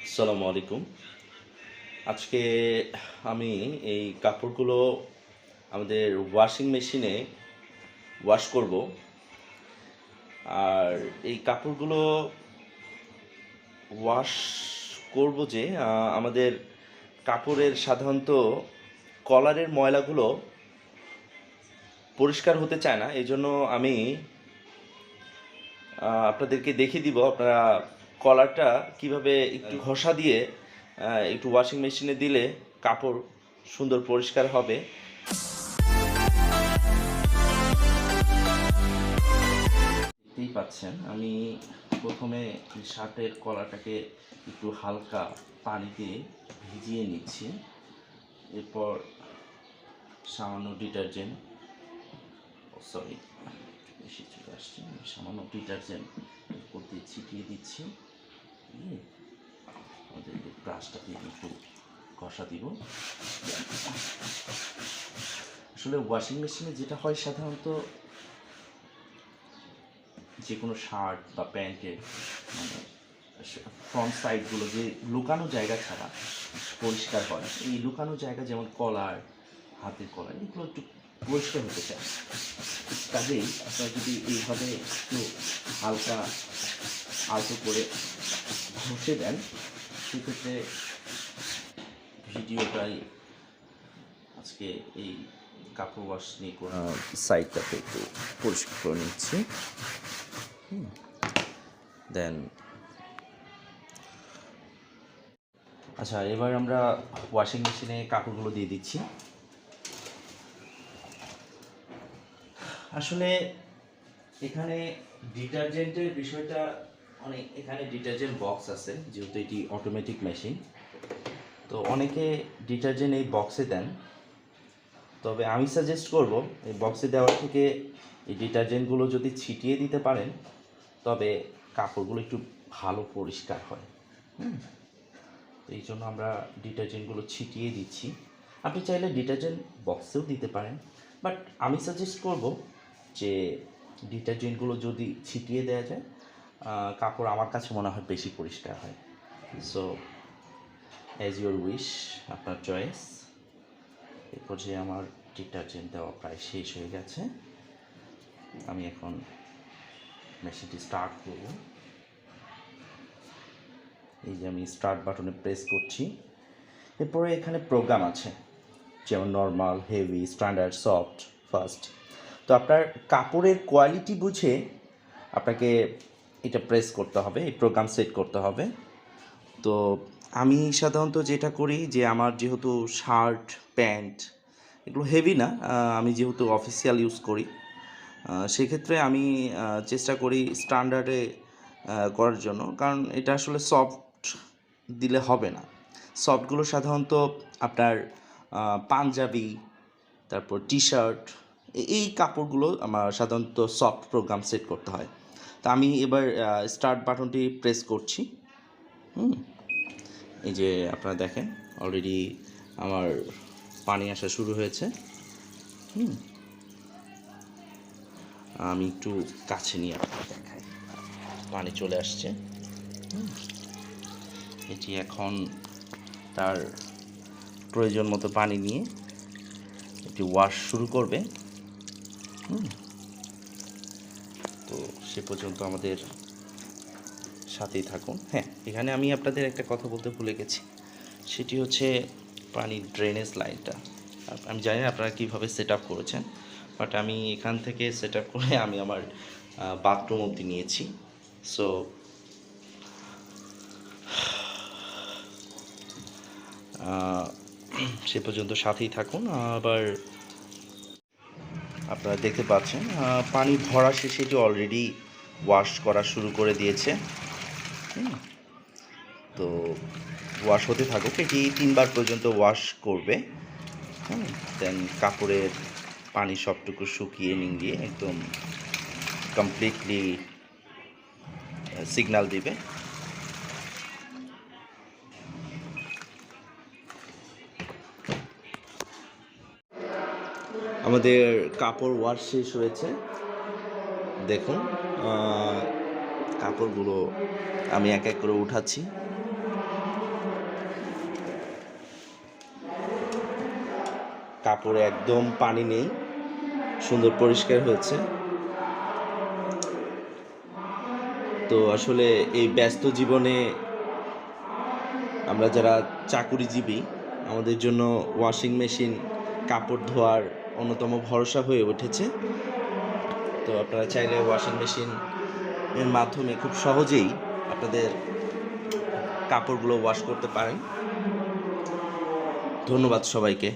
আসসালামু আলাইকুম। আজকে আমি এই কাপড়গুলো আমাদের ওয়াশিং মেশিনে ওয়াশ করব। আর এই কাপড়গুলো ওয়াশ করব যে আমাদের কাপড়ের সাধারণত কলারের ময়লাগুলো পরিষ্কার হতে চায় না। এই জন্য আমি আপনাদেরকে দেখিয়ে দিব আপনারা কলারটা কিভাবে একটু ঘষা দিয়ে একটু ওয়াশিং মেশিনে দিলে কাপড় সুন্দর পরিষ্কার হবে। দেখতেই পাচ্ছেন আমি প্রথমে শার্টের কলারটাকে একটু হালকা পানিতে ভিজিয়ে নিচ্ছি। এরপর সামান্য ডিটারজেন্ট বেশি চলে আসছে, সামান্য ডিটারজেন্ট উপর দিয়ে ছিটিয়ে দিচ্ছি। আমাদের ব্রাশটা দিয়ে একটু ঘষা দিব। আসলে ওয়াশিং মেশিনে যেটা হয় সাধারণত যে কোনো শার্ট বা প্যান্টের মানে ফ্রন্ট সাইডগুলো যে লুকানো জায়গা ছাড়া পরিষ্কার হয়, এই লুকানো জায়গা যেমন কলার, হাতের কলার, এগুলো একটু পরিষ্কার হতে চায়। কাজেই আপনারা যদি এইভাবে একটু হালকা আলতো করে ঘষে দেন, সেক্ষেত্রে ভিডিওটাই আজকে এই কাপড় ওয়াশ নিয়ে সাইডটাতে একটু পরিষ্কার করে নিচ্ছি। দেন আচ্ছা, এবার আমরা ওয়াশিং মেশিনে কাপড়গুলো দিয়ে দিচ্ছি। আসলে এখানে ডিটারজেন্টের বিষয়টা অনেক, এখানে ডিটারজেন্ট বক্স আছে, যেহেতু এটি অটোমেটিক মেশিন, তো অনেকে ডিটারজেন্ট এই বক্সে দেন। তবে আমি সাজেস্ট করব এই বক্সে দেওয়ার থেকে এই ডিটারজেন্টগুলো যদি ছিটিয়ে দিতে পারেন, তবে কাপড়গুলো একটু ভালো পরিষ্কার হয়। তো এই জন্য আমরা ডিটারজেন্টগুলো ছিটিয়ে দিচ্ছি। আপনি চাইলে ডিটারজেন্ট বক্সেও দিতে পারেন, বাট আমি সাজেস্ট করব যে ডিটারজেন্টগুলো যদি ছিটিয়ে দেওয়া যায়, কাপড় আমার কাছে মনে হয় বেশি পরিষ্কার হয়। সো অ্যাজ ইউর উইশ, আপনার চয়েস। এরপর যে আমার ডিটারজেন্ট দেওয়া প্রায় শেষ হয়ে গেছে, আমি এখন মেশিনটি স্টার্ট করব। এই যে আমি স্টার্ট বাটনে প্রেস করছি। এরপরে এখানে প্রোগ্রাম আছে, যেমন normal, heavy, standard, soft, fast. তো আপনার কাপড়ের কোয়ালিটি বুঝে আপনাকে এটা প্রেস করতে হবে, এই প্রোগ্রাম সেট করতে হবে। তো আমি সাধারণত যেটা করি যে আমার যেহেতু শার্ট, প্যান্ট এগুলো হেভি না, আমি যেহেতু অফিসিয়াল ইউজ করি, সেক্ষেত্রে আমি চেষ্টা করি স্ট্যান্ডার্ডে করার জন্য, কারণ এটা আসলে সফট দিলে হবে না। সফটগুলো সাধারণত আপনার পাঞ্জাবি, তারপর টি শার্ট, এই কাপড়গুলো আমার সাধারণত সফট প্রোগ্রাম সেট করতে হয়। তা আমি এবার স্টার্ট বাটনটি প্রেস করছি। এই যে আপনারা দেখেন অলরেডি আমার পানি আসা শুরু হয়েছে। আমি একটু কাছে নিয়ে আপনাকে দেখাই, পানি চলে আসছে। এটি এখন তার প্রয়োজন মতো পানি নিয়ে এটি ওয়াশ শুরু করবে। তো সে পর্যন্ত আমাদের সাথেই থাকুন। হ্যাঁ, এখানে আমি আপনাদের একটা কথা বলতে ভুলে গেছি, সেটি হচ্ছে পানির ড্রেনেজ লাইনটা। আমি জানি না আপনারা কীভাবে সেট আপ করেছেন, বাট আমি এখান থেকে সেট আপ করে আমি আমার বাথরুম অবধি নিয়েছি। সো সে পর্যন্ত সাথেই থাকুন। আবার আপনারা দেখতে পাচ্ছেন পানি ভরা শেষে এটি অলরেডি ওয়াশ করা শুরু করে দিয়েছে। তো ওয়াশ হতে থাকুক, এটি 3 বার পর্যন্ত ওয়াশ করবে। দেন কাপড়ের পানি সবটুকু শুকিয়ে নিংড়িয়ে একদম কমপ্লিটলি সিগন্যাল দিবে। আমাদের কাপড় ওয়াশ শেষ হয়েছে। দেখুন কাপড়গুলো আমি এক এক করে উঠাচ্ছি। কাপড়ে একদম পানি নেই, সুন্দর পরিষ্কার হয়েছে। তো আসলে এই ব্যস্ত জীবনে আমরা যারা চাকুরিজীবী, আমাদের জন্য ওয়াশিং মেশিন কাপড় ধোয়ার অন্যতম ভরসা হয়ে উঠেছে। তো আপনারা চাইলে ওয়াশিং মেশিন এর মাধ্যমে খুব সহজেই আপনাদের কাপড়গুলো ওয়াশ করতে পারেন। ধন্যবাদ সবাইকে।